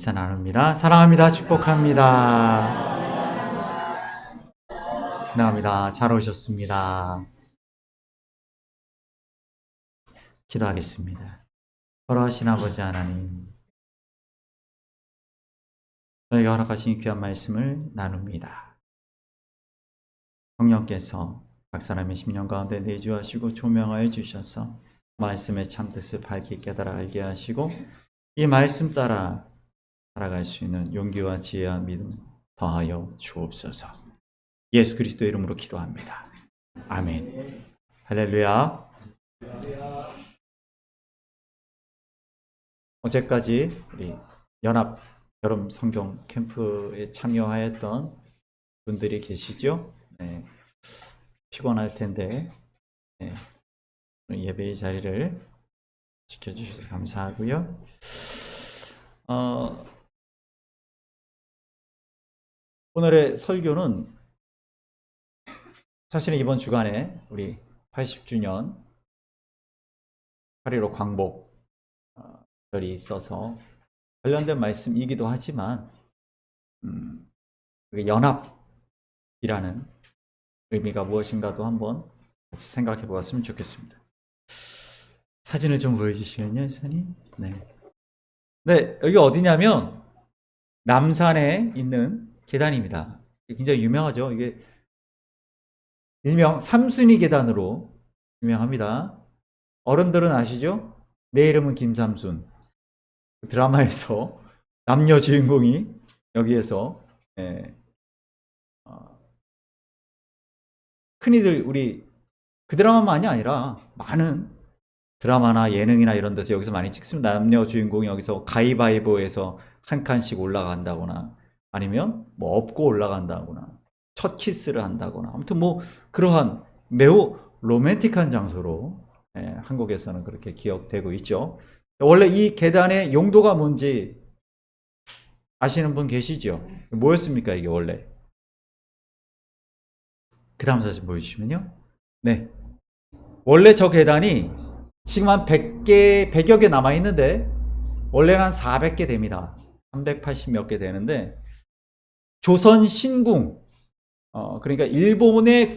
인사 나눕니다. 사랑합니다. 축복합니다. 사랑합니다. 잘 오셨습니다. 기도하겠습니다. 걸어가신 아버지 하나님, 저희가 허락하신 귀한 말씀을 나눕니다. 성령께서 각 사람의 심령 가운데 내주하시고 조명하여 주셔서 말씀의 참뜻을 밝게 깨달아 알게 하시고 이 말씀 따라 살아갈 수 있는 용기와 지혜와 믿음 더하여 주옵소서. 예수 그리스도의 이름으로 기도합니다. 아멘. 할렐루야. 어제까지 우리 연합 여름 성경 캠프에 참여하였던 분들이 계시죠? 네. 피곤할 텐데 네. 예배의 자리를 지켜주셔서 감사하고요. 오늘의 설교는 사실은 이번 주간에 우리 80주년 8.15 광복절이 있어서 관련된 말씀이기도 하지만 연합이라는 의미가 무엇인가도 한번 같이 생각해 보았으면 좋겠습니다. 사진을 좀 보여주시면요, 선생님. 네, 여기 어디냐면 남산에 있는 계단입니다. 굉장히 유명하죠. 이게 일명 삼순이 계단으로 유명합니다. 어른들은 아시죠? 내 이름은 김삼순. 드라마에서 남녀 주인공이 여기에서 흔히들 우리 그 드라마만이 아니라 많은 드라마나 예능이나 이런 데서 여기서 많이 찍습니다. 남녀 주인공이 여기서 가위바위보에서 한 칸씩 올라간다거나 아니면 뭐 업고 올라간다거나 첫 키스를 한다거나 아무튼 뭐 그러한 매우 로맨틱한 장소로 한국에서는 그렇게 기억되고 있죠. 원래 이 계단의 용도가 뭔지 아시는 분 계시죠? 뭐였습니까 이게 원래? 그 다음 사진 보여주시면요. 네. 원래 저 계단이 지금 한 100개, 100여 개 남아있는데 원래는 한 400개 됩니다. 380 몇 개 되는데 조선 신궁 그러니까 일본의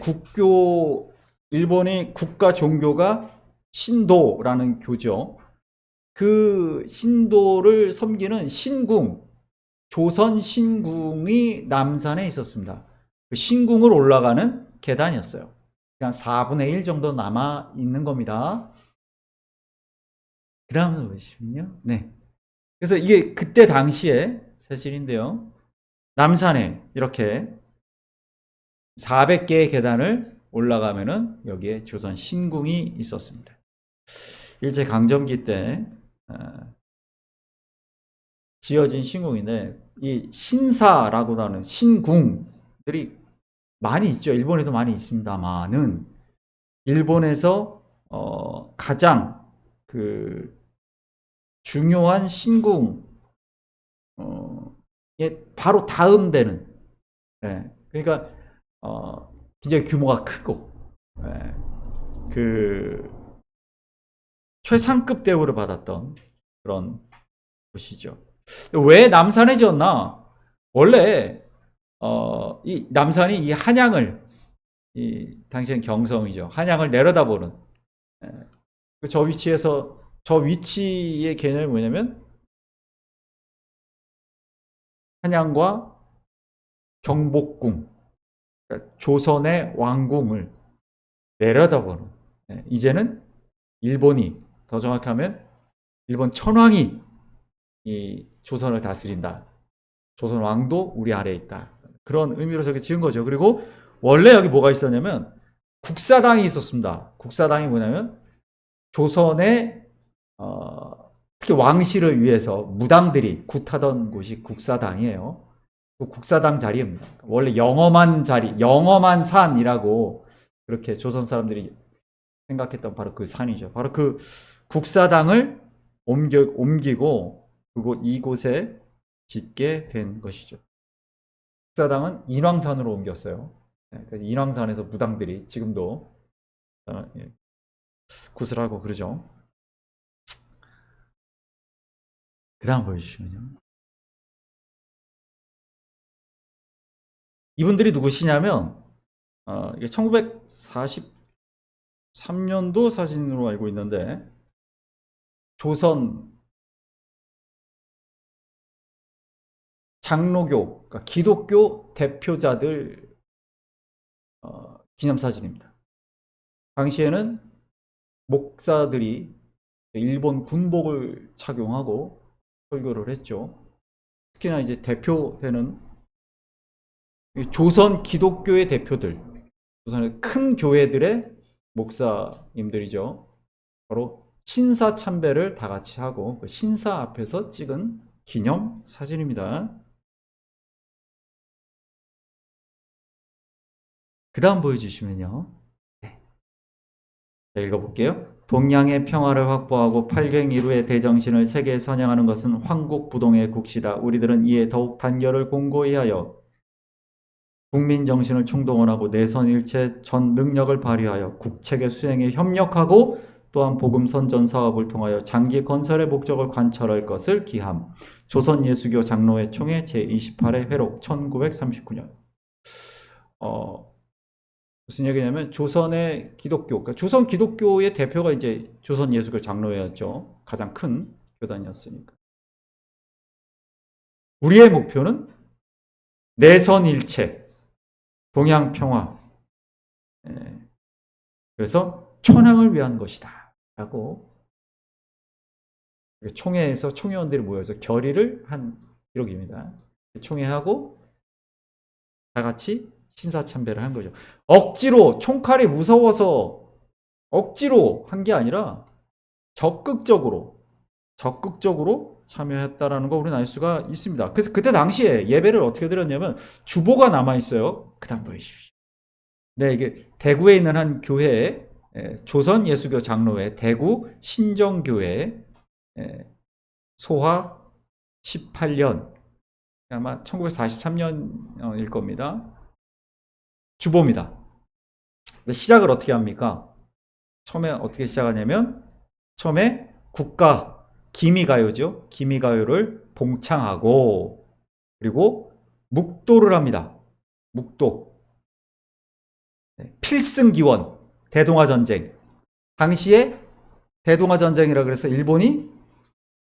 국가 종교가 신도라는 교죠. 그 신도를 섬기는 신궁, 조선 신궁이 남산에 있었습니다. 그 신궁을 올라가는 계단이었어요. 그냥 4분의 1 정도 남아 있는 겁니다. 그 다음으로 보시면요. 네. 그래서 이게 그때 당시에 사실인데요. 남산에 이렇게 400개의 계단을 올라가면은 여기에 조선 신궁이 있었습니다. 일제강점기 때 지어진 신궁인데 이 신사라고 하는 신궁들이 많이 있죠. 일본에도 많이 있습니다만은 일본에서 가장 그 중요한 신궁 바로 다음 되는 그러니까 굉장히 규모가 크고 그 최상급 대우를 받았던 그런 곳이죠. 왜 남산에 지었나? 원래 이 남산이 이 한양을 당시엔 경성이죠. 한양을 내려다보는 저 위치에서 저 위치의 개념이 뭐냐면 한양과 경복궁 그러니까 조선의 왕궁을 내려다보는 이제는 일본이 더 정확하면 일본 천황이 이 조선을 다스린다. 조선 왕도 우리 아래에 있다. 그런 의미로 저게 지은 거죠. 그리고 원래 여기 뭐가 있었냐면 국사당이 있었습니다. 국사당이 뭐냐면 조선의 특히 왕실을 위해서 무당들이 굿하던 곳이 국사당이에요. 그 국사당 자리입니다. 원래 영험한 자리, 영험한 산이라고 그렇게 조선 사람들이 생각했던 바로 그 산이죠. 바로 그 국사당을 옮기고 이곳에 짓게 된 것이죠. 국사당은 인왕산으로 옮겼어요. 인왕산에서 무당들이 지금도 구슬하고 그러죠. 그 다음 보여주시면요. 이분들이 누구시냐면 이게 1943년도 사진으로 알고 있는데 조선 장로교, 그러니까 기독교 대표자들 기념사진입니다. 당시에는 목사들이 일본 군복을 착용하고 설교를 했죠. 특히나 이제 대표되는 조선 기독교의 대표들, 조선의 큰 교회들의 목사님들이죠. 바로 신사 참배를 다 같이 하고 그 신사 앞에서 찍은 기념 사진입니다. 그 다음 보여주시면요. 네. 자, 읽어볼게요. 동양의 평화를 확보하고 팔갱이루의 대정신을 세계에 선양하는 것은 황국부동의 국시다. 우리들은 이에 더욱 단결을 공고히 하여 국민 정신을 총동원하고 내선일체 전 능력을 발휘하여 국책의 수행에 협력하고 또한 복음 선전 사업을 통하여 장기 건설의 목적을 관철할 것을 기함. 조선 예수교 장로회 총회 제28회 회록 1939년. 무슨 얘기냐면 조선의 기독교, 그러니까 조선 기독교의 대표가 이제 조선 예수교 장로회였죠. 가장 큰 교단이었으니까. 우리의 목표는 내선일체, 동양 평화. 그래서 천황을 위한 것이다. 라고 총회에서 총회원들이 모여서 결의를 한 기록입니다. 총회하고 다 같이 신사참배를 한 거죠. 억지로 총칼이 무서워서 억지로 한 게 아니라 적극적으로 참여했다라는 거 우리는 알 수가 있습니다. 그래서 그때 당시에 예배를 어떻게 드렸냐면 주보가 남아 있어요. 그다음 보여주십시오. 네, 이게 대구에 있는 한 교회, 조선 예수교 장로회 대구 신정교회 소화 18년, 아마 1943년일 겁니다. 주보입니다. 시작을 어떻게 합니까? 처음에 어떻게 시작하냐면 처음에 국가 기미가요죠. 기미가요를 봉창하고 그리고 묵도를 합니다. 묵도. 필승기원 대동아전쟁. 당시에 대동아전쟁이라 그래서 일본이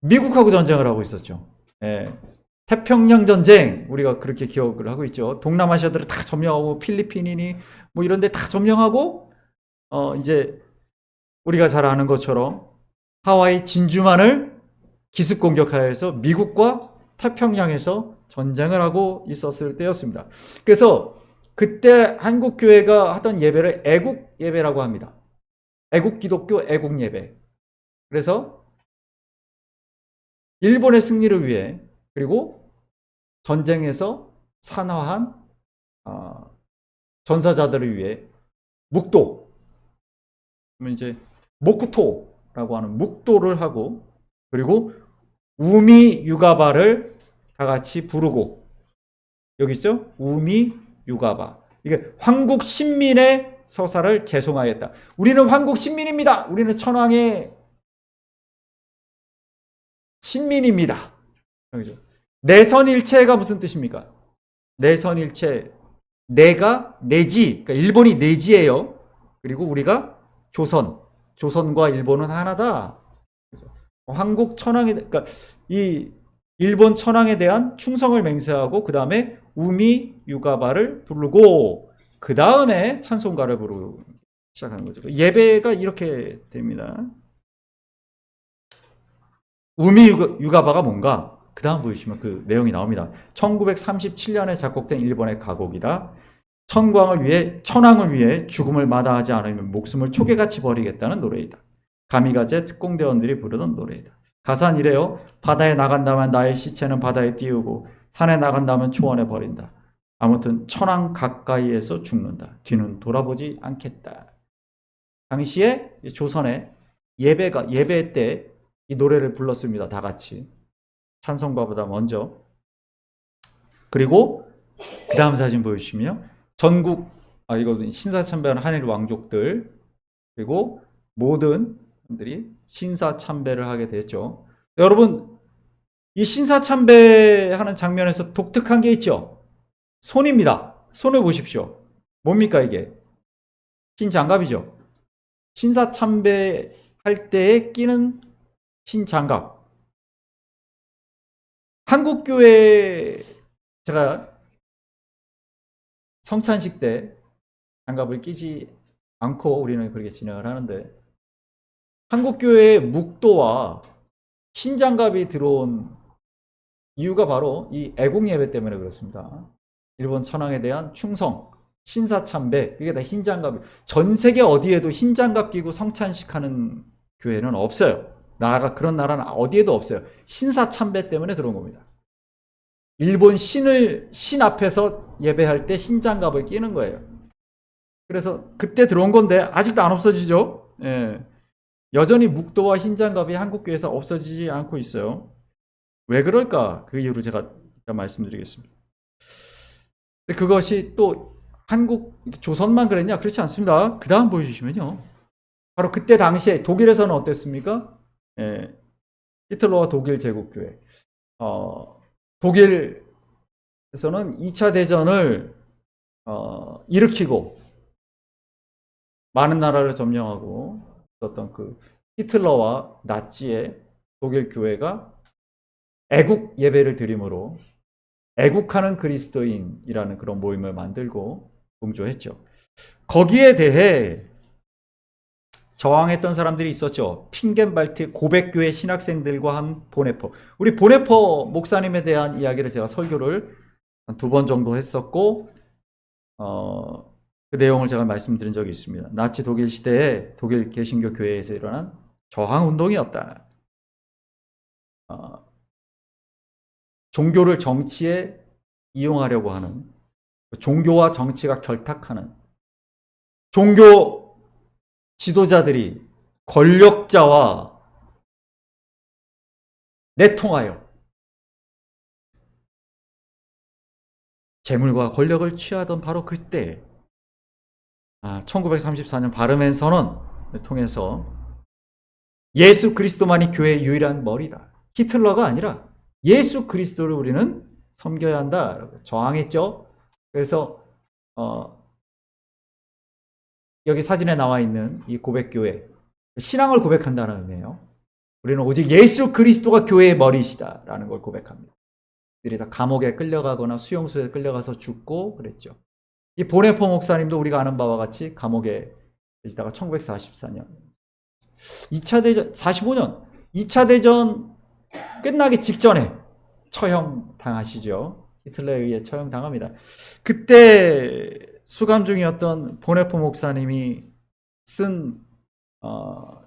미국하고 전쟁을 하고 있었죠. 태평양 전쟁 우리가 그렇게 기억을 하고 있죠. 동남아시아들을 다 점령하고 필리핀이니 뭐 이런 데 다 점령하고 이제 우리가 잘 아는 것처럼 하와이 진주만을 기습 공격하여서 미국과 태평양에서 전쟁을 하고 있었을 때였습니다. 그래서 그때 한국 교회가 하던 예배를 애국 예배라고 합니다. 애국 기독교 애국 예배. 그래서 일본의 승리를 위해 그리고 전쟁에서 산화한 전사자들을 위해 묵도, 이제 모쿠토라고 하는 묵도를 하고 그리고 우미 유가바를 다 같이 부르고 여기 있죠? 우미 유가바. 이게 황국 신민의 서사를 재송하였다. 우리는 황국 신민입니다. 우리는 천황의 신민입니다. 내선일체가 무슨 뜻입니까? 내선일체, 내가 내지, 그러니까 일본이 내지예요. 그리고 우리가 조선과 일본은 하나다. 한국 천황에, 그러니까 이 일본 천황에 대한 충성을 맹세하고 그 다음에 우미 유가바를 부르고 그 다음에 찬송가를 부르기 시작하는 거죠. 예배가 이렇게 됩니다. 우미 유가바가 뭔가? 그 다음 보여주시면 그 내용이 나옵니다. 1937년에 작곡된 일본의 가곡이다. 천황을 위해 죽음을 마다하지 않으면 목숨을 초계같이 버리겠다는 노래이다. 가미가제 특공대원들이 부르던 노래이다. 가사는 이래요. 바다에 나간다면 나의 시체는 바다에 띄우고 산에 나간다면 초원에 버린다. 아무튼 천황 가까이에서 죽는다. 뒤는 돌아보지 않겠다. 당시에 조선의 예배 때 이 노래를 불렀습니다. 다 같이. 찬송가보다 먼저. 그리고 그 다음 사진 보여주시면 전국 이거 신사참배하는 한일 왕족들 그리고 모든 분들이 신사참배를 하게 됐죠. 여러분 이 신사참배하는 장면에서 독특한 게 있죠. 손입니다. 손을 보십시오. 뭡니까 이게? 흰 장갑이죠. 신사 참배할 때에 끼는 흰 장갑. 한국교회 제가 성찬식 때 장갑을 끼지 않고 우리는 그렇게 진행을 하는데 한국교회의 묵도와 흰 장갑이 들어온 이유가 바로 이 애국 예배 때문에 그렇습니다. 일본 천황에 대한 충성, 신사참배, 이게 다 흰 장갑. 전 세계 어디에도 흰 장갑 끼고 성찬식 하는 교회는 없어요. 나라가 그런 나라는 어디에도 없어요. 신사참배 때문에 들어온 겁니다. 일본 신 앞에서 예배할 때 흰 장갑을 끼는 거예요. 그래서 그때 들어온 건데 아직도 안 없어지죠. 예. 여전히 묵도와 흰 장갑이 한국교회에서 없어지지 않고 있어요. 왜 그럴까? 그 이유를 제가 이따 말씀드리겠습니다. 그것이 또 한국 조선만 그랬냐? 그렇지 않습니다. 그 다음 보여주시면요. 바로 그때 당시에 독일에서는 어땠습니까? 예, 히틀러와 독일 제국교회. 독일에서는 2차 대전을 일으키고 많은 나라를 점령하고 어떤 그 히틀러와 나치의 독일 교회가 애국 예배를 드림으로 애국하는 그리스도인이라는 그런 모임을 만들고 공조했죠. 거기에 대해 저항했던 사람들이 있었죠. 핑겐발트 고백교회 신학생들과 한 보네퍼. 우리 보네퍼 목사님에 대한 이야기를 제가 설교를 한 2번 정도 했었고 그 내용을 제가 말씀드린 적이 있습니다. 나치 독일 시대에 독일 개신교 교회에서 일어난 저항 운동이었다. 종교를 정치에 이용하려고 하는, 종교와 정치가 결탁하는 종교 지도자들이 권력자와 내통하여 재물과 권력을 취하던 바로 그때 1934년 바르멘 선언을 통해서 예수 그리스도만이 교회의 유일한 머리다. 히틀러가 아니라 예수 그리스도를 우리는 섬겨야 한다. 저항했죠. 그래서 여기 사진에 나와 있는 이 고백교회, 신앙을 고백한다는 의미예요. 우리는 오직 예수 그리스도가 교회의 머리시다라는 걸 고백합니다. 이들이 다 감옥에 끌려가거나 수용소에 끌려가서 죽고 그랬죠. 이 보네포 목사님도 우리가 아는 바와 같이 감옥에 계시다가 1944년 2차 대전 45년 2차 대전 끝나기 직전에 처형 당하시죠. 히틀러에 의해 처형 당합니다. 그때 수감 중이었던 보네포 목사님이 쓴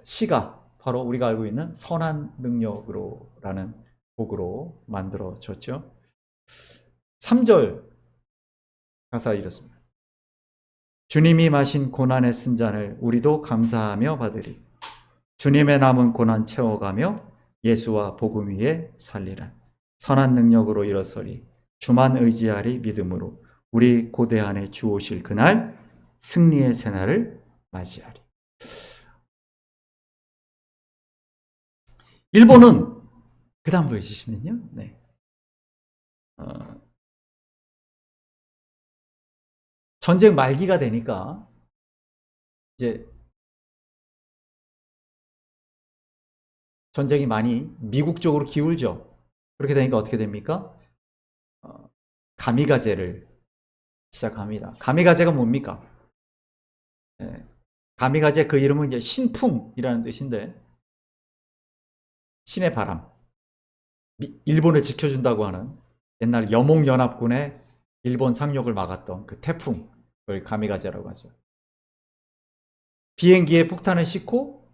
시가 바로 우리가 알고 있는 선한 능력으로라는 곡으로 만들어졌죠. 3절 가사 이렇습니다. 주님이 마신 고난의 쓴 잔을 우리도 감사하며 받으리. 주님의 남은 고난 채워가며 예수와 복음 위에 살리라. 선한 능력으로 일어서리. 주만 의지하리 믿음으로. 우리 고대 안에 주 오실 그날 승리의 새날을 맞이하리. 일본은 그 다음 보여주시면요. 네. 전쟁 말기가 되니까 이제 전쟁이 많이 미국 쪽으로 기울죠. 그렇게 되니까 어떻게 됩니까? 가미가제를 시작합니다. 가미가제가 뭡니까? 네. 가미가제 그 이름은 이제 신풍이라는 뜻인데 신의 바람. 일본을 지켜준다고 하는 옛날 여몽연합군의 일본 상륙을 막았던 그 태풍, 그걸 가미가제라고 하죠. 비행기에 폭탄을 싣고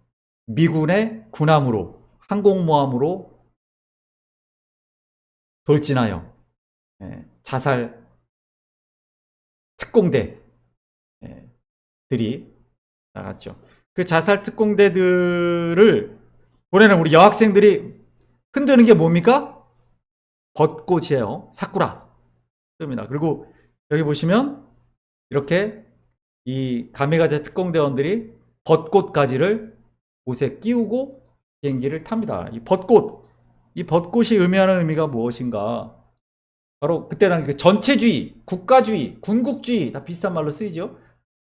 미군의 군함으로, 항공모함으로 돌진하여 자살 특공대들이 나갔죠. 그 자살 특공대들을 보내는 우리 여학생들이 흔드는 게 뭡니까? 벚꽃이에요. 사쿠라. 뜹니다. 그리고 여기 보시면 이렇게 이 가미가제 특공대원들이 벚꽃 가지를 옷에 끼우고 비행기를 탑니다. 이 벚꽃이 의미하는 의미가 무엇인가? 바로 그때 당시 그 전체주의, 국가주의, 군국주의 다 비슷한 말로 쓰이죠.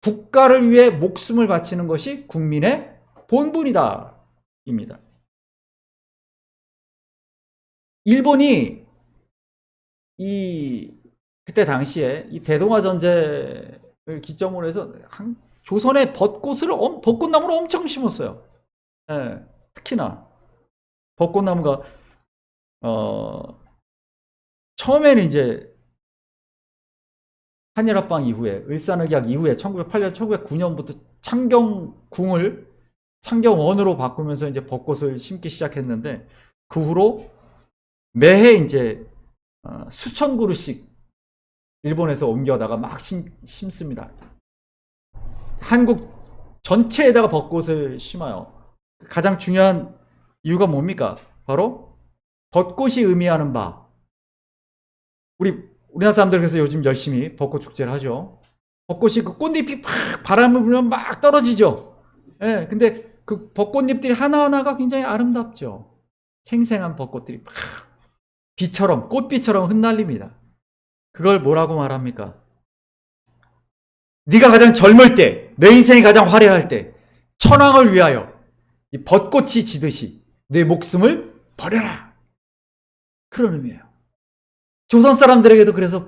국가를 위해 목숨을 바치는 것이 국민의 본분이다 입니다. 일본이 그때 당시에 이 대동아 전쟁을 기점으로 해서 조선의 벚꽃나무를 엄청 심었어요. 예, 특히나 벚꽃나무가 처음에는 이제 한일합방 이후에 을사늑약 이후에 1908년 1909년부터 창경원으로 바꾸면서 이제 벚꽃을 심기 시작했는데 그 후로 매해 이제 수천 그루씩 일본에서 옮겨다가 막 심습니다. 한국 전체에다가 벚꽃을 심어요. 가장 중요한 이유가 뭡니까? 바로 벚꽃이 의미하는 바. 우리나라 사람들 그래서 요즘 열심히 벚꽃 축제를 하죠. 벚꽃이 그 꽃잎이 막 바람을 불면 막 떨어지죠. 예, 근데 그 벚꽃잎들이 하나하나가 굉장히 아름답죠. 생생한 벚꽃들이 막 꽃비처럼 흩날립니다. 그걸 뭐라고 말합니까? 네가 가장 젊을 때, 내 인생이 가장 화려할 때, 천황을 위하여 이 벚꽃이 지듯이 내 목숨을 버려라. 그런 의미예요. 조선 사람들에게도 그래서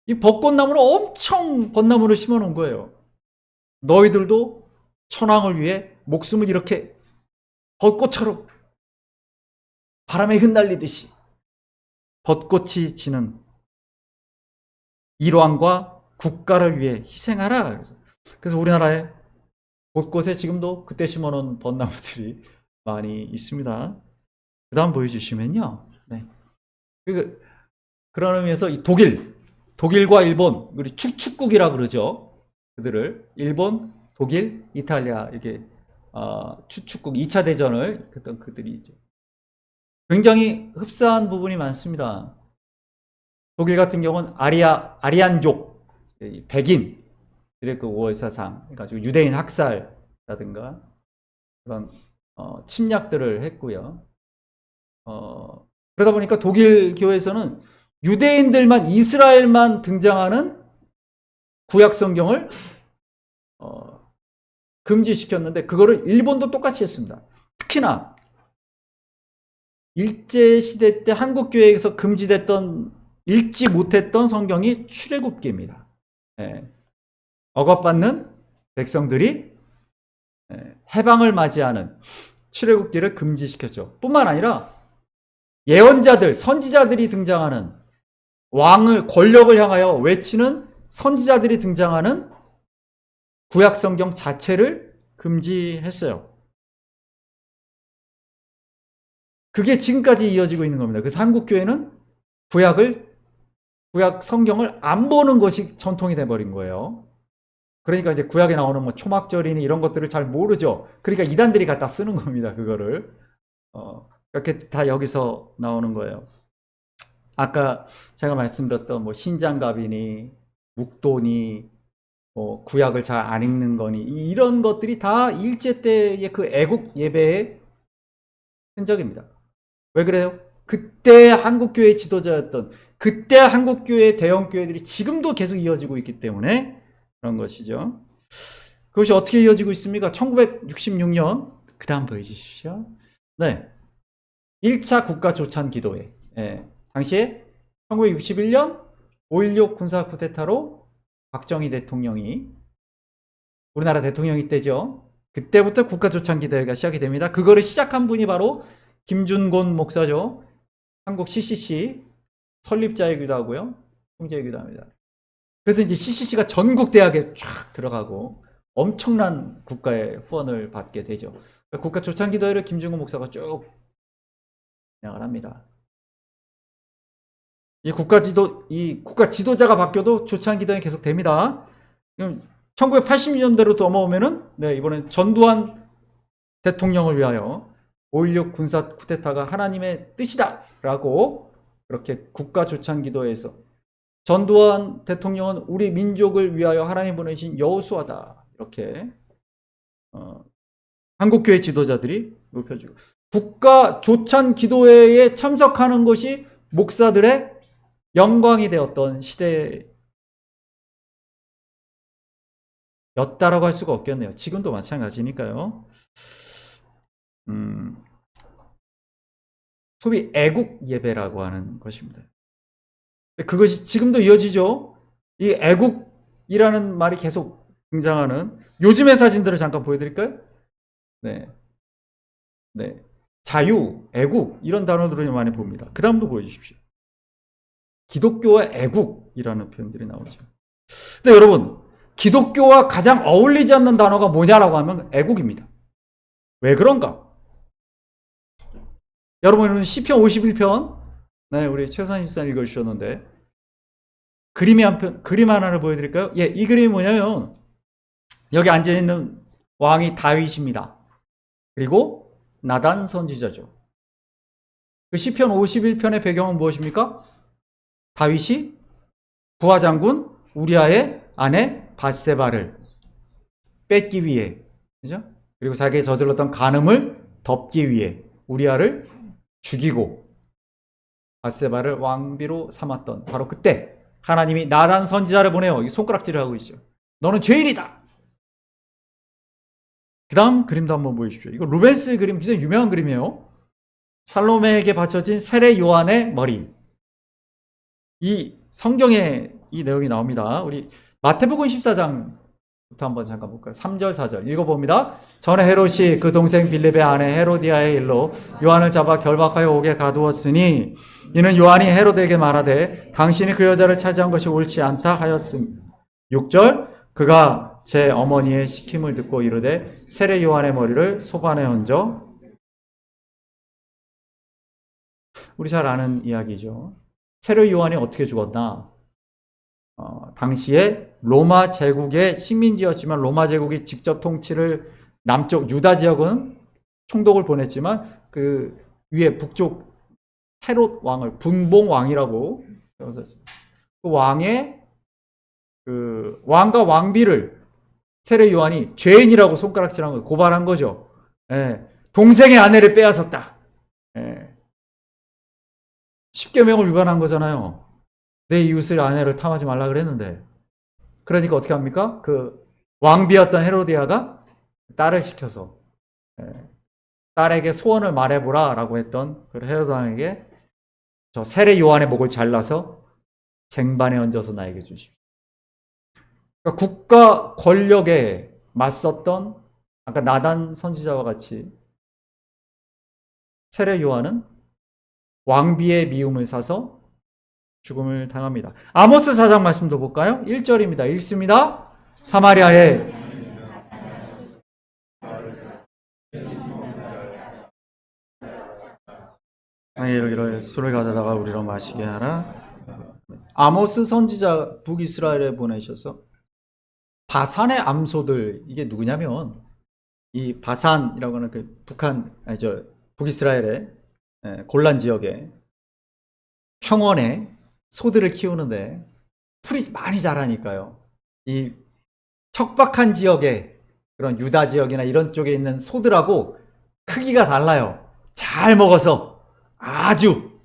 이 벚꽃나무를 엄청 벚나무를 심어 놓은 거예요. 너희들도 천황을 위해 목숨을 이렇게 벚꽃처럼 바람에 흩날리듯이 벚꽃이 지는 일왕과 국가를 위해 희생하라. 그래서 우리나라에 곳곳에 지금도 그때 심어놓은 벚나무들이 많이 있습니다. 그 다음 보여주시면요. 네. 그런 의미에서 이 독일과 일본, 우리 축구기라 그러죠. 그들을 일본, 독일, 이탈리아 이게 축구국 2차 대전을 했던 그들이죠. 굉장히 흡사한 부분이 많습니다. 독일 같은 경우는 아리안족, 백인들의 그 월사상, 그러니까 유대인 학살라든가 그런 침략들을 했고요. 그러다 보니까 독일 교회에서는 유대인들만 이스라엘만 등장하는 구약 성경을 금지시켰는데 그거를 일본도 똑같이 했습니다. 특히나 일제시대 때 한국교회에서 읽지 못했던 성경이 출애굽기입니다. 예. 억압받는 백성들이 해방을 맞이하는 출애굽기를 금지시켰죠. 뿐만 아니라 예언자들, 선지자들이 등장하는 권력을 향하여 외치는 선지자들이 등장하는 구약 성경 자체를 금지했어요. 그게 지금까지 이어지고 있는 겁니다. 그래서 한국교회는 구약 성경을 안 보는 것이 전통이 돼버린 거예요. 그러니까 이제 구약에 나오는 뭐 초막절이니 이런 것들을 잘 모르죠. 그러니까 이단들이 갖다 쓰는 겁니다. 그거를. 이렇게 다 여기서 나오는 거예요. 아까 제가 말씀드렸던 뭐 흰장갑이니 묵도니 구약을 잘 안 읽는 거니 이런 것들이 다 일제 때의 그 애국 예배의 흔적입니다. 왜 그래요? 그때 한국교회 지도자였던 그때 한국교회 대형교회들이 지금도 계속 이어지고 있기 때문에 그런 것이죠. 그것이 어떻게 이어지고 있습니까? 1966년 그 다음 보여주시죠. 네, 1차 국가조찬 기도회. 당시에 1961년 5.16 군사 쿠데타로 박정희 대통령이 우리나라 대통령이 때죠. 그때부터 국가조찬 기도회가 시작이 됩니다. 그거를 시작한 분이 바로 김준곤 목사죠. 한국 CCC 설립자이기도 하고요. 총재이기도 합니다. 그래서 이제 CCC가 전국 대학에 쫙 들어가고 엄청난 국가의 후원을 받게 되죠. 국가 조찬 기도회를 김준곤 목사가 쭉 진행을 합니다. 이 국가 지도자가 바뀌어도 조찬 기도회 계속 됩니다. 1980년대로 넘어오면은 이번엔 전두환 대통령을 위하여 5.16 군사 쿠데타가 하나님의 뜻이다 라고 그렇게 국가 조찬 기도회에서 전두환 대통령은 우리 민족을 위하여 하나님 보내신 여호수아다 이렇게 한국교회 지도자들이 높여주고 국가 조찬 기도회에 참석하는 것이 목사들의 영광이 되었던 시대였다라고 할 수가 없겠네요. 지금도 마찬가지니까요. 소위 애국 예배라고 하는 것입니다. 그것이 지금도 이어지죠. 이 애국이라는 말이 계속 등장하는 요즘의 사진들을 잠깐 보여드릴까요? 네. 네. 자유, 애국 이런 단어들을 많이 봅니다. 그 다음도 보여주십시오. 기독교와 애국이라는 표현들이 나오죠. 근데 여러분, 기독교와 가장 어울리지 않는 단어가 뭐냐라고 하면 애국입니다. 왜 그런가? 여러분은 시편 51편, 네, 우리 최선희 집사님 읽어주셨는데, 그림 하나를 보여드릴까요? 예, 이 그림이 뭐냐면, 여기 앉아있는 왕이 다윗입니다. 그리고 나단 선지자죠. 그 시편 51편의 배경은 무엇입니까? 다윗이 부하장군 우리아의 아내 밧세바를 뺏기 위해, 그죠? 그리고 자기가 저질렀던 간음을 덮기 위해 우리아를 죽이고 밧세바를 왕비로 삼았던 바로 그때 하나님이 나단 선지자를 보내요. 손가락질을 하고 있죠. 너는 죄인이다. 그 다음 그림도 한번 보여주십시오. 이거 루벤스 그림, 굉장히 유명한 그림이에요. 살로메에게 바쳐진 세례 요한의 머리. 이 성경에 이 내용이 나옵니다. 우리 마태복음 14장부터 한번 잠깐 볼까요? 3절, 4절 읽어봅니다. 전에 헤롯이 그 동생 빌립의 아내 헤로디아의 일로 요한을 잡아 결박하여 옥에 가두었으니 이는 요한이 헤롯에게 말하되 당신이 그 여자를 차지한 것이 옳지 않다 하였음. 6절 그가 제 어머니의 시킴을 듣고 이르되 세례 요한의 머리를 소반에 얹어. 우리 잘 아는 이야기죠. 세례 요한이 어떻게 죽었나? 당시에 로마 제국의 식민지였지만 로마 제국이 직접 통치를 남쪽 유다 지역은 총독을 보냈지만 그 위에 북쪽 헤롯 왕을 분봉 왕이라고 그 왕의 그 왕과 왕비를 세례 요한이 죄인이라고 손가락질한 거 고발한 거죠. 예. 동생의 아내를 빼앗았다. 예. 십계명을 위반한 거잖아요. 내 이웃의 아내를 탐하지 말라 그랬는데. 그러니까 어떻게 합니까? 그 왕비였던 헤로디아가 딸을 시켜서 딸에게 소원을 말해보라 라고 했던 그 헤로드 왕에게 저 세례 요한의 목을 잘라서 쟁반에 얹어서 나에게 주십시오. 그러니까 국가 권력에 맞섰던 아까 나단 선지자와 같이 세례 요한은 왕비의 미움을 사서 죽음을 당합니다. 아모스 4장 말씀도 볼까요? 1절입니다. 읽습니다. 사마리아에 이러기를 술을 가져다가 우리로 마시게 하라. 아모스 선지자 북이스라엘에 보내셔서 바산의 암소들, 이게 누구냐면 이 바산이라고 하는 그 북이스라엘의 골란 지역에 평원에 소들을 키우는데 풀이 많이 자라니까요. 이 척박한 지역에 그런 유다 지역이나 이런 쪽에 있는 소들하고 크기가 달라요. 잘 먹어서 아주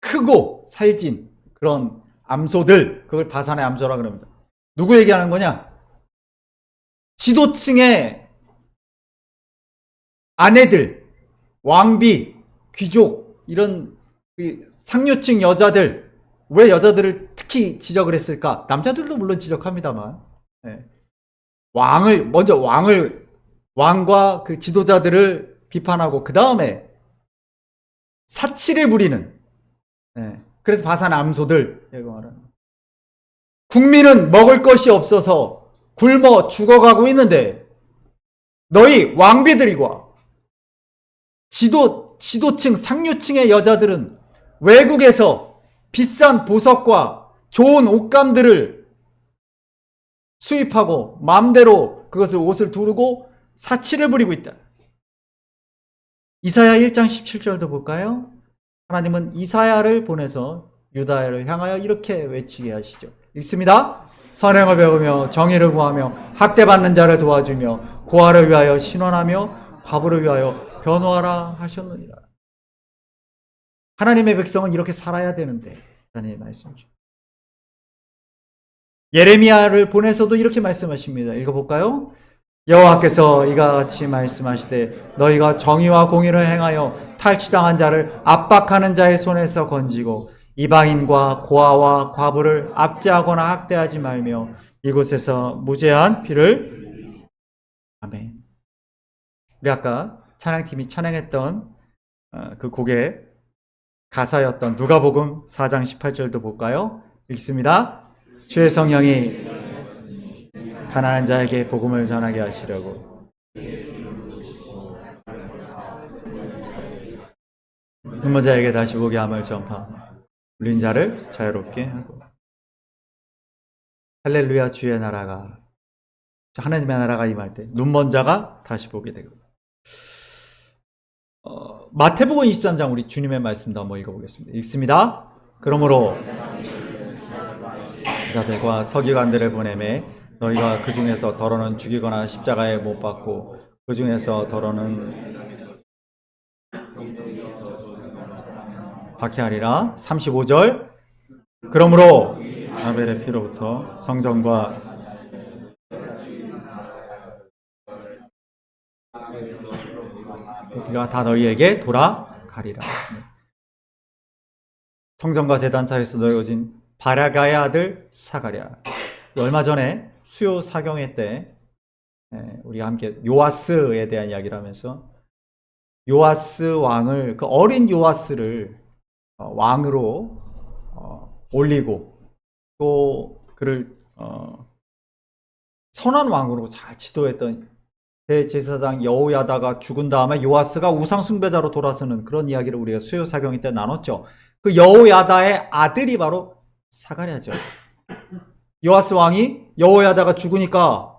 크고 살진 그런 암소들, 그걸 바산의 암소라 그럽니다. 누구 얘기하는 거냐? 지도층의 아내들, 왕비, 귀족, 이런 상류층 여자들, 왜 여자들을 특히 지적을 했을까? 남자들도 물론 지적합니다만, 왕과 그 지도자들을 비판하고, 그 다음에 사치를 부리는, 그래서 바산 암소들, 국민은 먹을 것이 없어서 굶어 죽어가고 있는데, 너희 왕비들이과 지도층, 상류층의 여자들은 외국에서 비싼 보석과 좋은 옷감들을 수입하고 마음대로 그것을 옷을 두르고 사치를 부리고 있다. 이사야 1장 17절도 볼까요? 하나님은 이사야를 보내서 유다를 향하여 이렇게 외치게 하시죠. 읽습니다. 선행을 배우며 정의를 구하며 학대받는 자를 도와주며 고아를 위하여 신원하며 과부를 위하여 변호하라 하셨느니라. 하나님의 백성은 이렇게 살아야 되는데 라는 말씀이죠. 예레미야를 보내서도 이렇게 말씀하십니다. 읽어볼까요? 여호와께서 이와 같이 말씀하시되 너희가 정의와 공의를 행하여 탈취당한 자를 압박하는 자의 손에서 건지고 이방인과 고아와 과부를 압제하거나 학대하지 말며 이곳에서 무죄한 피를 아멘. 우리 아까 찬양팀이 찬양했던 그 곡의 가사였던 누가복음 4장 18절도 볼까요? 읽습니다. 주의 성령이 가난한 자에게 복음을 전하게 하시려고 눈먼 자에게 다시 보게 함을 전파하며 울린 자를 자유롭게 하고 할렐루야 주의 나라가 하나님의 나라가 임할 때 눈먼 자가 다시 보게 되고 마태복음 23장 우리 주님의 말씀도 한번 읽어보겠습니다. 읽습니다. 그러므로 자들과 서기관들을 보내매 너희가 그 중에서 더러는 죽이거나 십자가에 못 박고 그 중에서 더러는 박해하리라. 35절 그러므로 아벨의 피로부터 성전과 피가 다 너희에게 돌아가리라. 성전과 제단 사이에서 놓여진 바라가의 아들 사가랴. 얼마 전에 수요 사경회 때 우리가 함께 요아스에 대한 이야기를 하면서 요아스 왕을 그 어린 요아스를 왕으로 올리고 또 그를 선한 왕으로 잘 지도했던 대제사장 여호야다가 죽은 다음에 요아스가 우상 숭배자로 돌아서는 그런 이야기를 우리가 수요 사경회 때 나눴죠. 그 여호야다의 아들이 바로 사가랴죠. 요아스 왕이 여호야다가 죽으니까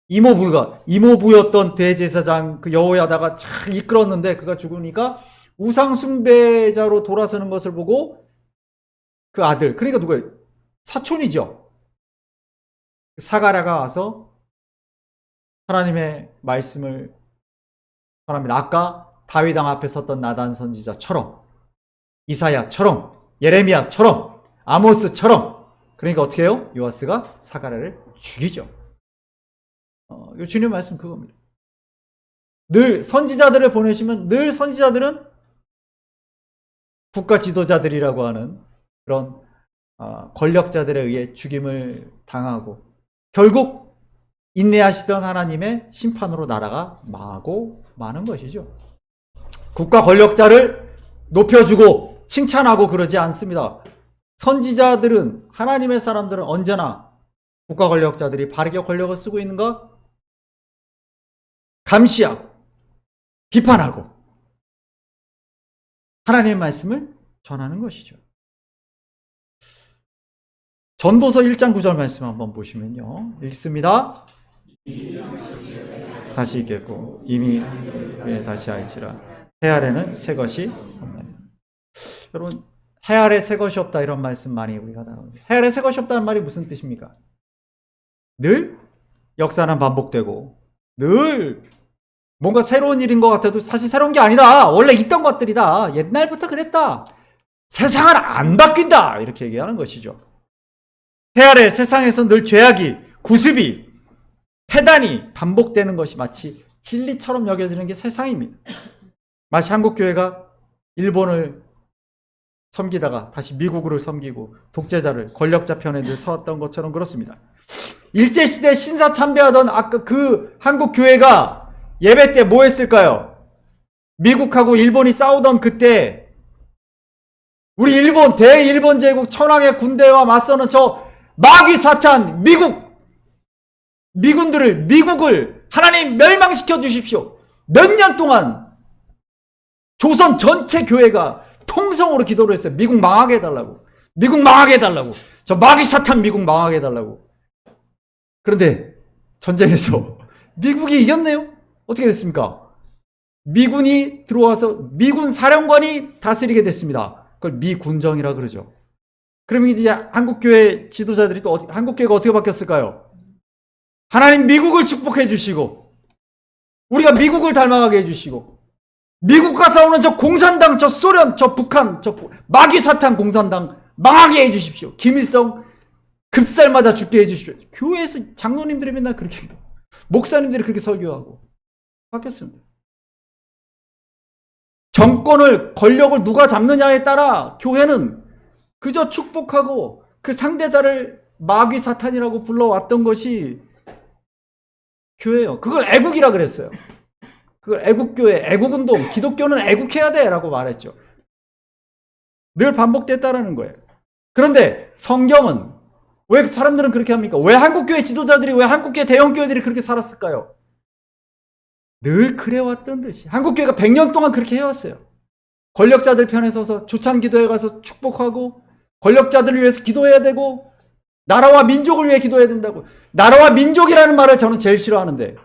이모부였던 대제사장 그 여호야다가 잘 이끌었는데 그가 죽으니까 우상 숭배자로 돌아서는 것을 보고 그 아들, 그러니까 누구예요? 사촌이죠. 사가랴가 와서 하나님의 말씀을 전합니다. 아까 다윗 왕 앞에 섰던 나단 선지자처럼, 이사야처럼, 예레미야처럼, 아모스처럼. 그러니까 어떻게 해요? 요아스가 사가랴를 죽이죠. 요 주님의 말씀 그겁니다. 늘 선지자들을 보내시면 늘 선지자들은 국가 지도자들이라고 하는 그런 권력자들에 의해 죽임을 당하고 결국 인내하시던 하나님의 심판으로 나라가 망하고 마는 것이죠. 국가 권력자를 높여주고 칭찬하고 그러지 않습니다. 선지자들은, 하나님의 사람들은 언제나 국가 권력자들이 바르게 권력을 쓰고 있는가 감시하고 비판하고 하나님의 말씀을 전하는 것이죠. 전도서 1장 9절 말씀 한번 보시면요. 읽습니다. 다시 읽겠고 이미 다시 알지라 해 아래는 새 것이 없나니. 여러분, 해 아래 새 것이 없다 이런 말씀 많이 우리가 나옵니다. 해 아래 새 것이 없다는 말이 무슨 뜻입니까? 늘 역사는 반복되고 늘 뭔가 새로운 일인 것 같아도 사실 새로운 게 아니다. 원래 있던 것들이다. 옛날부터 그랬다. 세상은 안 바뀐다. 이렇게 얘기하는 것이죠. 해 아래 세상에서 늘 죄악이, 구습이, 패단이 반복되는 것이 마치 진리처럼 여겨지는 게 세상입니다. 마치 한국교회가 일본을 섬기다가 다시 미국을 섬기고 독재자를 권력자 편에 늘 서왔던 것처럼 그렇습니다. 일제시대 신사 참배하던 아까 그 한국교회가 예배 때 뭐 했을까요? 미국하고 일본이 싸우던 그때 우리 일본, 대일본 제국 천황의 군대와 맞서는 저 마귀 사탄 미국을 하나님 멸망시켜 주십시오. 몇 년 동안 조선 전체 교회가 통성으로 기도를 했어요. 미국 망하게 해달라고. 미국 망하게 해달라고. 저 마귀 사탄 미국 망하게 해달라고. 그런데 전쟁에서 미국이 이겼네요. 어떻게 됐습니까? 미군이 들어와서 미군 사령관이 다스리게 됐습니다. 그걸 미군정이라 그러죠. 그러면 이제 한국교회 지도자들이 또 한국교회가 어떻게 바뀌었을까요? 하나님 미국을 축복해 주시고 우리가 미국을 닮아가게 해 주시고 미국과 싸우는 저 공산당, 저 소련, 저 북한, 저 마귀 사탄 공산당 망하게 해주십시오. 김일성 급살 맞아 죽게 해주십시오. 교회에서 장로님들이 맨날 그렇게 기도, 목사님들이 그렇게 설교하고 바뀌었습니다. 정권을, 권력을 누가 잡느냐에 따라 교회는 그저 축복하고 그 상대자를 마귀 사탄이라고 불러왔던 것이 교회예요. 그걸 애국이라 그랬어요. 그걸 애국교회, 애국운동, 기독교는 애국해야 돼 라고 말했죠. 늘 반복됐다라는 거예요. 그런데 성경은 왜 사람들은 그렇게 합니까? 왜 한국교회 지도자들이, 왜 한국교회 대형교회들이 그렇게 살았을까요? 늘 그래왔던 듯이 한국교회가 100년 동안 그렇게 해왔어요. 권력자들 편에 서서 조찬기도회 가서 축복하고, 권력자들을 위해서 기도해야 되고, 나라와 민족을 위해 기도해야 된다고. 나라와 민족이라는 말을 저는 제일 싫어하는데,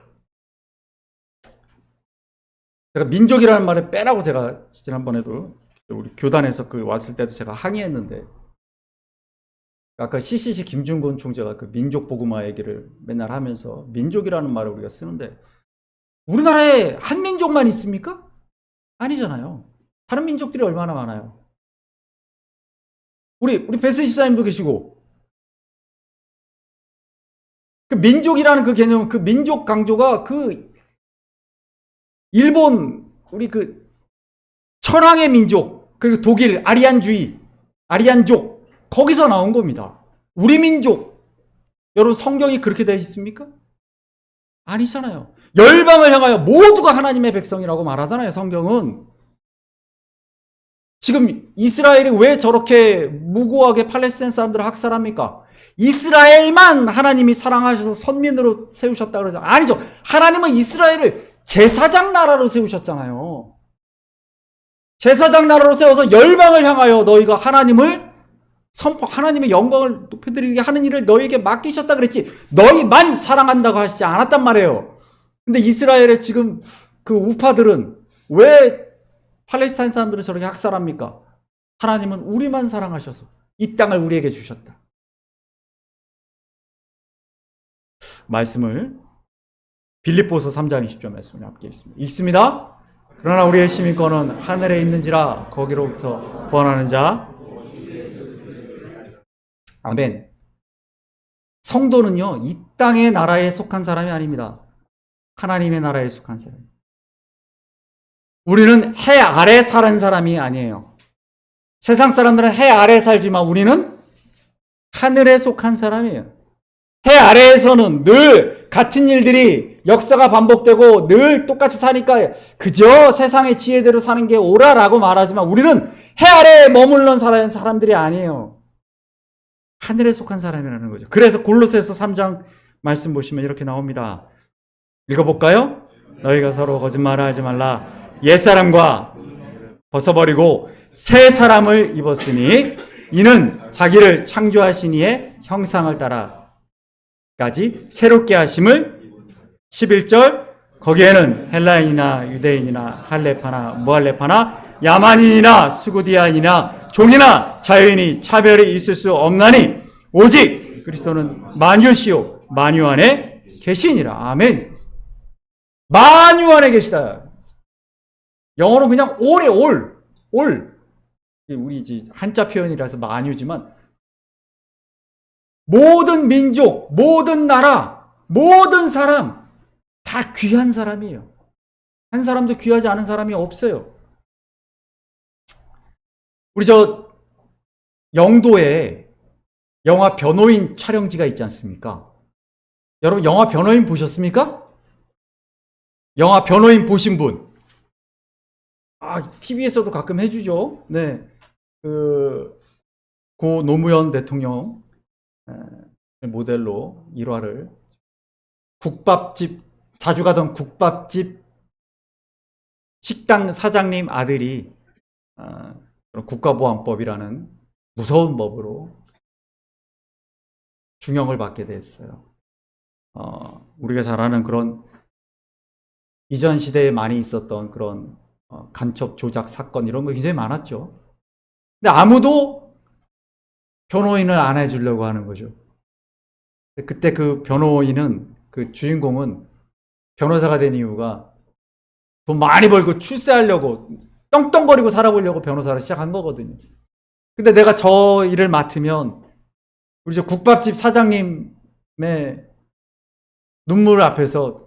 제가 민족이라는 말을 빼라고 제가 지난번에도 우리 교단에서 왔을 때도 제가 항의했는데, 아까 CCC 김준곤 총재가 그 민족 복음화 얘기를 맨날 하면서 민족이라는 말을 우리가 쓰는데, 우리나라에 한 민족만 있습니까? 아니잖아요. 다른 민족들이 얼마나 많아요. 우리 베스 집사님도 계시고, 그 민족이라는 그 개념, 그 민족 강조가 그 일본, 우리 그 천황의 민족, 그리고 독일 아리안주의, 아리안족, 거기서 나온 겁니다. 우리 민족. 여러분, 성경이 그렇게 되어 있습니까? 아니잖아요. 열방을 향하여 모두가 하나님의 백성이라고 말하잖아요, 성경은. 지금 이스라엘이 왜 저렇게 무고하게 팔레스타인 사람들을 학살합니까? 이스라엘만 하나님이 사랑하셔서 선민으로 세우셨다 그러죠. 아니죠. 하나님은 이스라엘을 제사장 나라로 세우셨잖아요. 제사장 나라로 세워서 열방을 향하여 너희가 하나님을 하나님의 영광을 높여드리게 하는 일을 너희에게 맡기셨다 그랬지, 너희만 사랑한다고 하시지 않았단 말이에요. 근데 이스라엘의 지금 그 우파들은 왜 팔레스타인 사람들을 저렇게 학살합니까? 하나님은 우리만 사랑하셔서 이 땅을 우리에게 주셨다. 말씀을 빌립보서 3장 20절 말씀을 함께 읽습니다. 그러나 우리의 시민권은 하늘에 있는지라 거기로부터 구원하는 자. 아멘. 성도는요, 이 땅의 나라에 속한 사람이 아닙니다. 하나님의 나라에 속한 사람. 우리는 해 아래 사는 사람이 아니에요. 세상 사람들은 해 아래 살지만 우리는 하늘에 속한 사람이에요. 해 아래에서는 늘 같은 일들이, 역사가 반복되고 늘 똑같이 사니까 그저 세상의 지혜대로 사는 게 옳아라고 말하지만, 우리는 해 아래에 머물는 사람들이 아니에요. 하늘에 속한 사람이라는 거죠. 그래서 골로새서 3장 말씀 보시면 이렇게 나옵니다. 읽어볼까요? 너희가 서로 거짓말을 하지 말라. 옛사람과 벗어버리고 새 사람을 입었으니 이는 자기를 창조하신 이의 형상을 따라까지 새롭게 하심을. 11절, 거기에는 헬라인이나 유대인이나 할레파나 무할레파나 야만인이나 수구디아인이나 종이나 자유인이 차별이 있을 수 없나니 오직 그리스도는 만유시요 만유 안에 계시니라. 아멘. 만유 안에 계시다. 영어로 그냥 all에 all. 우리 한자 표현이라서 만유지만, 모든 민족, 모든 나라, 모든 사람 다 귀한 사람이에요. 한 사람도 귀하지 않은 사람이 없어요. 우리 영도에 영화 변호인 촬영지가 있지 않습니까? 여러분, 영화 변호인 보셨습니까? 영화 변호인 보신 분? TV에서도 가끔 해주죠. 네. 고 노무현 대통령 모델로 1화를, 국밥집, 자주 가던 국밥집 식당 사장님 아들이 국가보안법이라는 무서운 법으로 중형을 받게 됐어요. 우리가 잘 아는 그런 이전 시대에 많이 있었던 그런 간첩 조작 사건, 이런 거 굉장히 많았죠. 근데 아무도 변호인을 안 해주려고 하는 거죠. 그때 그 변호인은, 그 주인공은 변호사가 된 이유가 돈 많이 벌고 출세하려고 떵떵거리고 살아보려고 변호사를 시작한 거거든요. 근데 내가 저 일을 맡으면 우리 저 국밥집 사장님의 눈물 앞에서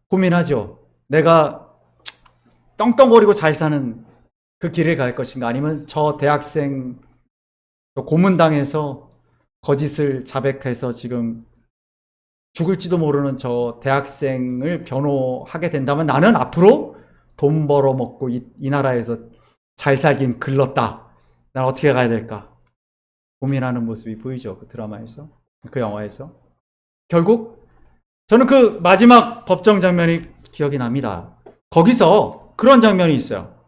고민하죠. 내가 떵떵거리고 잘 사는 그 길을 갈 것인가, 아니면 저 대학생 고문당해서 거짓을 자백해서 지금 죽을지도 모르는 저 대학생을 변호하게 된다면 나는 앞으로 돈 벌어먹고 이 나라에서 잘 살긴 글렀다. 난 어떻게 가야 될까? 고민하는 모습이 보이죠. 그 드라마에서, 그 영화에서. 결국 저는 그 마지막 법정 장면이 기억이 납니다. 거기서 그런 장면이 있어요.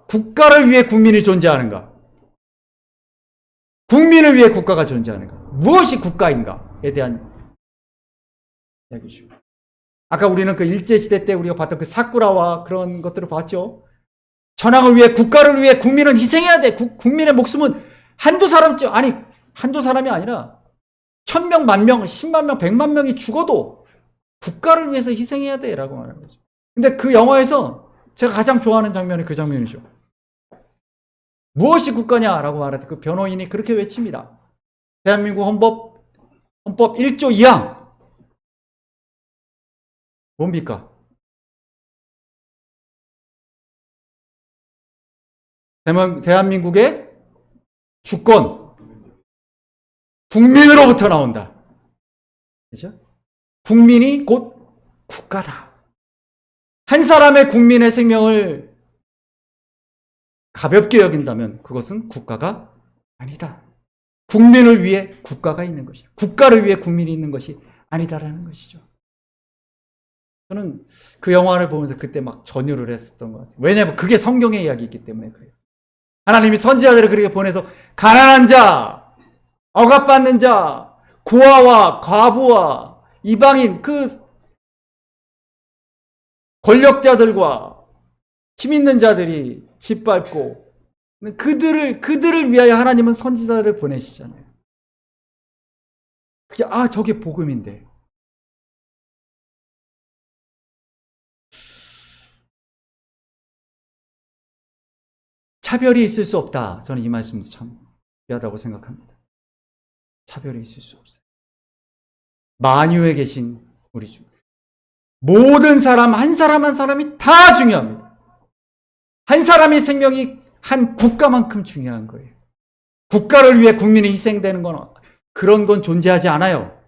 국가를 위해 국민이 존재하는가? 국민을 위해 국가가 존재하는가? 무엇이 국가인가에 대한 이야기죠. 아까 우리는 그 일제시대 때 우리가 봤던 그 사쿠라와 그런 것들을 봤죠. 전황을 위해, 국가를 위해 국민은 희생해야 돼. 국민의 목숨은 한두 사람이 아니라 1000명, 10,000명, 10만 명, 100만 명이 죽어도 국가를 위해서 희생해야 돼 라고 말하는 거죠. 근데 그 영화에서 제가 가장 좋아하는 장면이 그 장면이죠. 무엇이 국가냐라고 말할 때 그 변호인이 그렇게 외칩니다. 대한민국 헌법 1조 2항. 뭡니까? 대한민국의 주권, 국민으로부터 나온다. 그죠? 국민이 곧 국가다. 한 사람의 국민의 생명을 가볍게 여긴다면 그것은 국가가 아니다. 국민을 위해 국가가 있는 것이다. 국가를 위해 국민이 있는 것이 아니다라는 것이죠. 저는 그 영화를 보면서 그때 막 전율을 했었던 것 같아요. 왜냐하면 그게 성경의 이야기이기 때문에 그래요. 하나님이 선지자들을 그렇게 보내서 가난한 자, 억압받는 자, 고아와 과부와 이방인, 그 권력자들과 힘 있는 자들이 짓밟고 그들을 위하여 하나님은 선지자들을 보내시잖아요. 그게 저게 복음인데. 차별이 있을 수 없다. 저는 이 말씀이 참 귀하다고 생각합니다. 차별이 있을 수 없어요. 만유에 계신 우리 주. 모든 사람, 한 사람 한 사람이 다 중요합니다. 한 사람의 생명이 한 국가만큼 중요한 거예요. 국가를 위해 국민이 희생되는 건 그런 건 존재하지 않아요.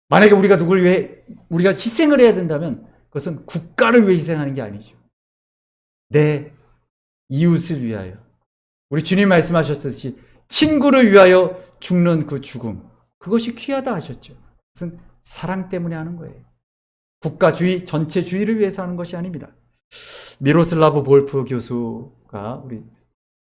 만약에 우리가 누구를 위해 우리가 희생을 해야 된다면 그것은 국가를 위해 희생하는 게 아니죠. 내 이웃을 위하여. 우리 주님 말씀하셨듯이 친구를 위하여 죽는 그 죽음. 그것이 귀하다 하셨죠. 그것은 사랑 때문에 하는 거예요. 국가주의, 전체주의를 위해서 하는 것이 아닙니다. 미로슬라브 볼프 교수가 우리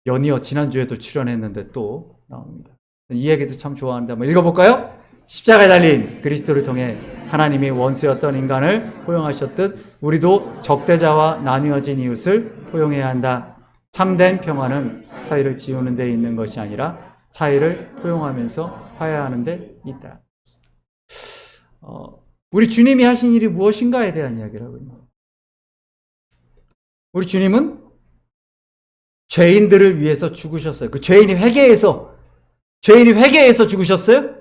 연이어 지난주에도 출연했는데 또 나옵니다. 이 얘기도 참 좋아하는데 한번 읽어볼까요? 십자가에 달린 그리스도를 통해 하나님이 원수였던 인간을 포용하셨듯 우리도 적대자와 나뉘어진 이웃을 포용해야 한다. 참된 평화는 차이를 지우는 데 있는 것이 아니라 차이를 포용하면서 화해하는 데 있다. 우리 주님이 하신 일이 무엇인가에 대한 이야기를 하고 있는 거예요. 우리 주님은 죄인들을 위해서 죽으셨어요. 그 죄인이 회개해서 죽으셨어요?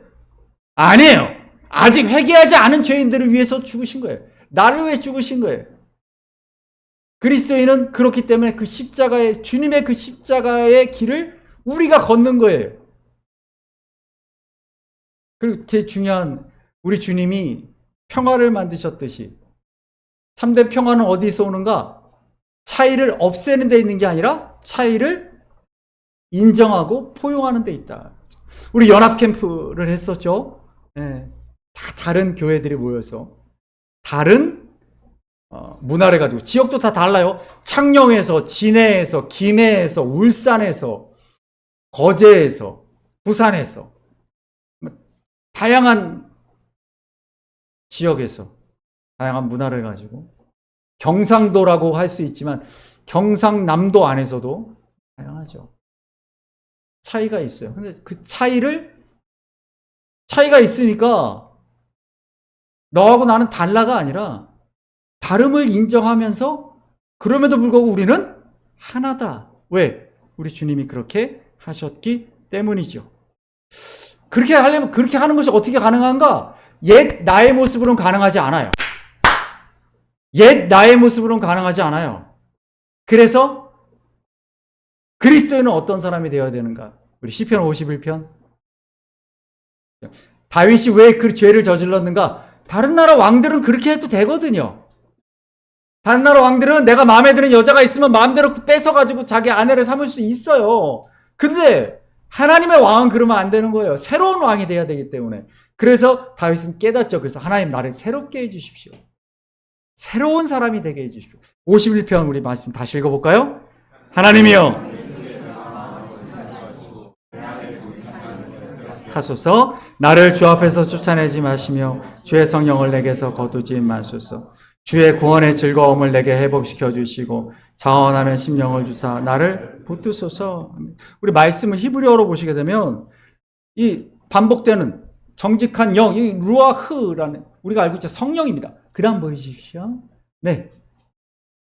아니에요. 아직 회개하지 않은 죄인들을 위해서 죽으신 거예요. 나를 위해 죽으신 거예요. 그리스도인은 그렇기 때문에 주님의 그 십자가의 길을 우리가 걷는 거예요. 그리고 제일 중요한, 우리 주님이 평화를 만드셨듯이 참된 평화는 어디서 오는가? 차이를 없애는 데 있는 게 아니라 차이를 인정하고 포용하는 데 있다. 우리 연합 캠프를 했었죠. 네. 다 다른 교회들이 모여서 다른 문화를 가지고, 지역도 다 달라요. 창녕에서, 진해에서, 김해에서, 울산에서, 거제에서, 부산에서, 다양한 지역에서 다양한 문화를 가지고, 경상도라고 할 수 있지만 경상남도 안에서도 다양하죠. 차이가 있어요. 근데 그 차이가 있으니까 너하고 나는 달라가 아니라 다름을 인정하면서 그럼에도 불구하고 우리는 하나다. 왜? 우리 주님이 그렇게 하셨기 때문이죠. 그렇게 하려면 그렇게 하는 것이 어떻게 가능한가? 옛 나의 모습으로는 가능하지 않아요. 옛 나의 모습으로는 가능하지 않아요. 그래서 그리스도인은 어떤 사람이 되어야 되는가? 우리 시편 51편. 다윗이 왜 그 죄를 저질렀는가? 다른 나라 왕들은 그렇게 해도 되거든요. 다른 나라 왕들은 내가 마음에 드는 여자가 있으면 마음대로 뺏어가지고 자기 아내를 삼을 수 있어요. 근데 하나님의 왕은 그러면 안 되는 거예요. 새로운 왕이 돼야 되기 때문에. 그래서 다윗은 깨닫죠. 그래서 하나님 나를 새롭게 해주십시오. 새로운 사람이 되게 해주십시오. 51편 우리 말씀 다시 읽어볼까요? 하나님이여 하소서 나를 주 앞에서 쫓아내지 마시며 주의 성령을 내게서 거두지 마소서. 주의 구원의 즐거움을 내게 회복시켜 주시고 자원하는 심령을 주사 나를 붙드소서. 우리 말씀을 히브리어로 보시게 되면 이 반복되는 정직한 영, 이 루아흐라는 우리가 알고 있죠. 성령입니다. 그 다음 보여주십시오. 네.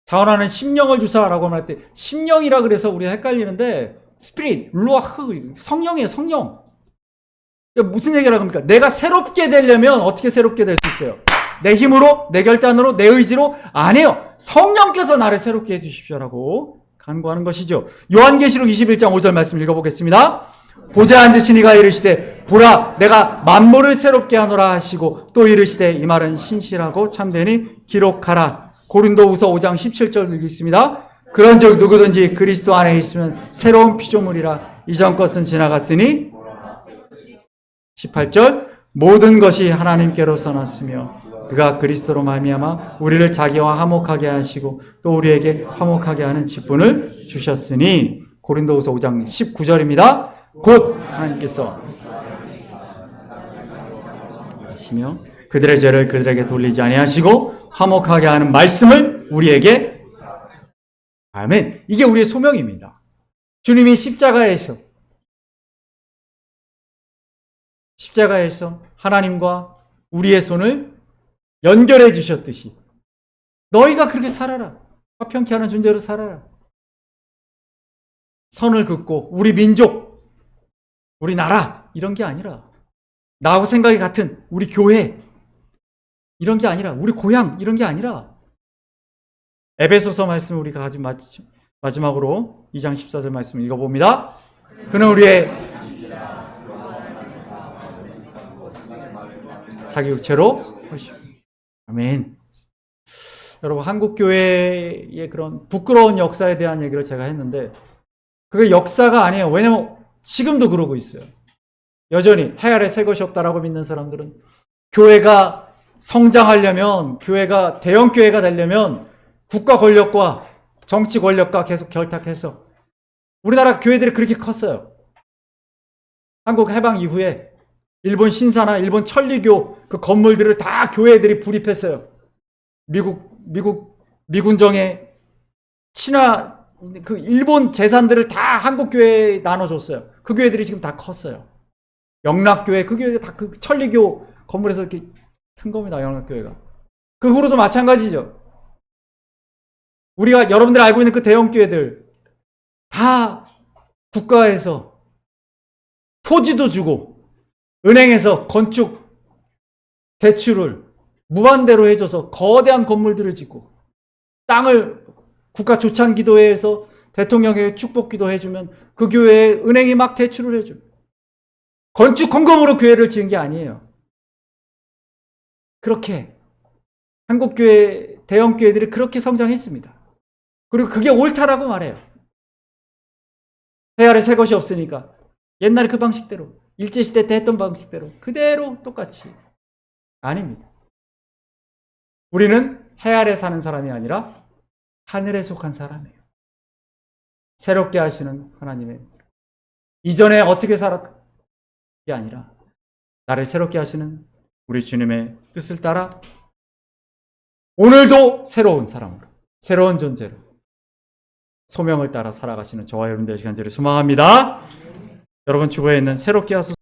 자원하는 심령을 주사라고 할 때 심령이라 그래서 우리가 헷갈리는데 스피릿, 루아흐, 성령이에요. 성령. 무슨 얘기를 합니까? 내가 새롭게 되려면 어떻게 새롭게 될 수 있어요? 내 힘으로, 내 결단으로, 내 의지로? 아니에요. 성령께서 나를 새롭게 해주십시오라고 간구하는 것이죠. 요한계시록 21장 5절 말씀 읽어보겠습니다. 보좌 앉으신 이가 이르시되 보라 내가 만물을 새롭게 하노라 하시고 또 이르시되 이 말은 신실하고 참되니 기록하라. 고린도후서 5장 17절 읽겠습니다. 그런즉 누구든지 그리스도 안에 있으면 새로운 피조물이라 이전 것은 지나갔으니 18절 모든 것이 하나님께로서 났으며 그가 그리스도로 말미암아 우리를 자기와 화목하게 하시고 또 우리에게 화목하게 하는 직분을 주셨으니 고린도후서 5장 19절입니다. 곧 하나님께서 하시며 그들의 죄를 그들에게 돌리지 아니하시고 화목하게 하는 말씀을 우리에게 아멘. 이게 우리의 소명입니다. 주님이 십자가에서 하나님과 우리의 손을 연결해 주셨듯이 너희가 그렇게 살아라. 화평케 하는 존재로 살아라. 선을 긋고 우리 민족, 우리 나라 이런 게 아니라 나하고 생각이 같은 우리 교회 이런 게 아니라 우리 고향 이런 게 아니라 에베소서 말씀을 우리가 아주 마지막으로 2장 14절 말씀을 읽어봅니다. 그는 우리의 자기 육체로 아멘. 여러분 한국교회의 그런 부끄러운 역사에 대한 얘기를 제가 했는데 그게 역사가 아니에요. 왜냐면 지금도 그러고 있어요. 여전히 해 아래 새 것이 없다라고 믿는 사람들은 교회가 성장하려면 교회가 대형교회가 되려면 국가 권력과 정치 권력과 계속 결탁해서 우리나라 교회들이 그렇게 컸어요. 한국 해방 이후에 일본 신사나 일본 천리교 그 건물들을 다 교회들이 불입했어요. 미군정의 친화 그 일본 재산들을 다 한국 교회에 나눠줬어요. 그 교회들이 지금 다 컸어요. 영락교회 그 교회가 다 그 천리교 건물에서 이렇게 큰 겁니다. 영락교회가. 그 후로도 마찬가지죠. 우리가 여러분들이 알고 있는 그 대형 교회들 다 국가에서 토지도 주고 은행에서 건축 대출을 무한대로 해줘서 거대한 건물들을 짓고 땅을 국가 조찬기도회에서 대통령에게 축복기도 해주면 그 교회에 은행이 막 대출을 해줘요. 건축 헌금으로 교회를 지은 게 아니에요. 그렇게 한국교회 대형교회들이 그렇게 성장했습니다. 그리고 그게 옳다라고 말해요. 해 아래 새 것이 없으니까 옛날에 그 방식대로 일제시대 때 했던 방식대로 그대로 똑같이 아닙니다. 우리는 해 아래 사는 사람이 아니라 하늘에 속한 사람이에요. 새롭게 하시는 하나님의 이전에 어떻게 살았던 게 아니라 나를 새롭게 하시는 우리 주님의 뜻을 따라 오늘도 새로운 사람으로 새로운 존재로 소명을 따라 살아가시는 저와 여러분들의 시간들을 소망합니다. 여러분 주부에 있는 새롭게 하소서